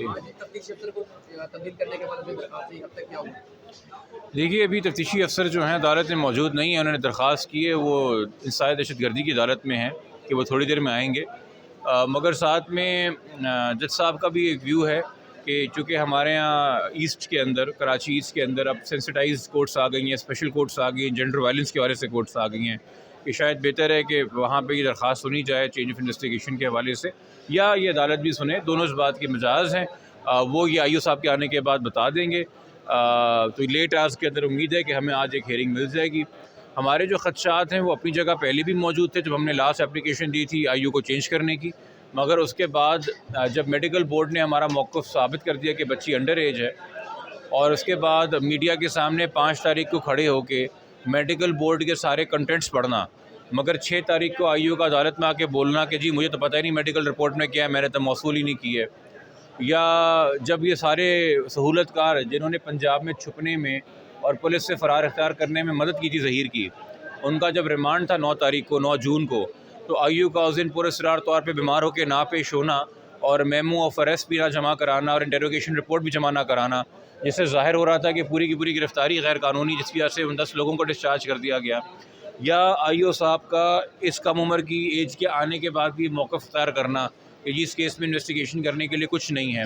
आज तफ्तीशी अफसर को तब्दील करने के बाद अब तक क्या हुआ? देखिए, अभी तफ्तीशी अफसर जो हैं अदालत में मौजूद नहीं है। उन्होंने दरख्वास्त की है, वो इंसाय दहशतगर्दी की अदालत में हैं कि वो थोड़ी देर में आएंगे। मगर साथ में जज साहब का भी एक व्यू है कि चूँकि हमारे यहाँ ईस्ट के अंदर, कराची ईस्ट के अंदर अब सेंसिटाइज कोर्ट्स आ गई हैं, स्पेशल कोर्ट्स आ गई हैं, जेंडर वायलेंस के हवाले से कोर्ट्स आ गई हैं, कि शायद बेहतर है कि वहाँ पे ये दरख्वास्त सुनी जाए चेंज ऑफ इन्वेस्टिगेशन के हवाले से, या ये अदालत भी सुने। दोनों इस बात के मिजाज हैं। वो ये IO साहब के आने के बाद बता देंगे। तो लेट आज के अंदर उम्मीद है कि हमें आज एक हेयरिंग मिल जाएगी। हमारे जो खदशात हैं वो अपनी जगह पहले भी मौजूद थे जब हमने लास्ट एप्लीकेशन दी थी IO को चेंज करने की, मगर उसके बाद जब मेडिकल बोर्ड ने हमारा मौक़िफ़ साबित कर दिया कि बच्ची अंडर एज है, और उसके बाद मीडिया के सामने 5 तारीख को खड़े होके मेडिकल बोर्ड के सारे कंटेंट्स पढ़ना, मगर 6 तारीख को IO का अदालत में आके बोलना कि जी मुझे तो पता ही नहीं मेडिकल रिपोर्ट में क्या है, मैंने तो मौसूल ही नहीं की है। या जब ये सारे सहूलतकार जिन्होंने पंजाब में छुपने में और पुलिस से फ़रार इख्तियार करने में मदद की थी ज़हीर की, उनका जब रिमांड था 9 तारीख को, 9 जून को, तो IO का उस दिन पुरस्कार तौर पे बीमार होकर ना पेश होना और मेमो ऑफ अरेस्ट भी ना जमा कराना और इंटरोगेशन रिपोर्ट भी जमा ना कराना, जिससे ज़ाहिर हो रहा था कि पूरी की पूरी गिरफ्तारी गैर कानूनी, जिसकी वजह से उन 10 लोगों को डिस्चार्ज कर दिया गया। या IO साहब का इस कम उम्र की एज के आने के बाद भी मौक़िफ़ इख्तियार करना कि जी इस केस में इन्वेस्टिगेशन करने के लिए कुछ नहीं है।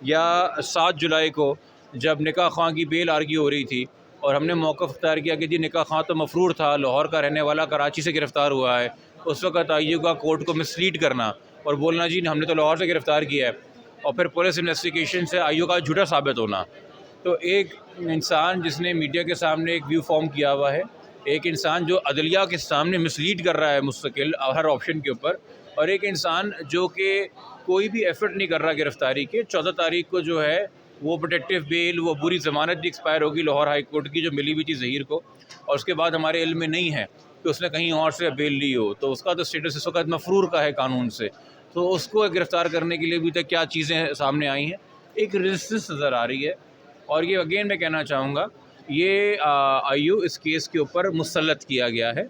या 7 जुलाई को जब निकाह खां की बेल आर्ग्यू हो रही थी और हमने मौक़िफ़ इख्तियार किया कि जी निकाह खां तो मफरूर था, लाहौर का रहने वाला, कराची से गिरफ़्तार हुआ है, उस वक़्त IO का कोर्ट को मिसलीड करना और बोलना जी हमने तो लाहौर से गिरफ़्तार किया है, और फिर पुलिस इन्वेस्टिगेशन से IO का झूठा साबित होना। तो एक इंसान जिसने मीडिया के सामने एक व्यू फॉर्म किया हुआ है, एक इंसान जो अदलिया के सामने मिसलीड कर रहा है मुस्तकिल हर ऑप्शन के ऊपर, और एक इंसान जो कि कोई भी एफर्ट नहीं कर रहा गिरफ़्तारी के। 14 तारीख को जो है वो प्रोटेक्टिव बेल, वो बुरी ज़मानत भी एक्सपायर होगी लाहौर हाई कोर्ट की जो मिली हुई थी ज़हीर को, और उसके बाद हमारे इल्म में नहीं है कि उसने कहीं और से बेल ली हो, तो उसका तो स्टेटस इस वक्त मफरूर का है कानून से। तो उसको गिरफ़्तार करने के लिए भी तक क्या चीज़ें सामने आई हैं, एक रेजिस्टेंस नज़र आ रही है। और ये अगेन मैं कहना चाहूँगा, ये IO इस केस के ऊपर मुसल्लत किया गया है,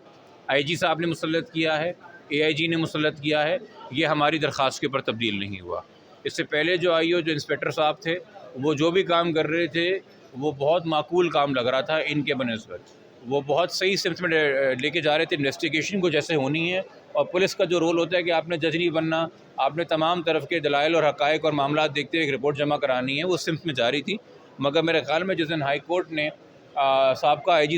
IG साहब ने मुसल्लत किया है, AIG ने मुसल्लत किया है, ये हमारी दरख्वास्त के ऊपर तब्दील नहीं हुआ। इससे पहले जो IO जो इंस्पेक्टर साहब थे, वो जो भी काम कर रहे थे वो बहुत माकूल काम लग रहा था इनके बनिस्बत, वो बहुत सही सिमत में लेके जा रहे थे इन्वेस्टिगेशन को जैसे होनी है। और पुलिस का जो रोल होता है कि आपने जज नहीं बनना, आपने तमाम तरफ के दलाइल और हक़ाइक़ और मामलात देखते हुए एक रिपोर्ट जमा करानी है, वो सिमत में जारी थी। मगर मेरे ख़्याल में जिस दिन हाई कोर्ट ने साबका IG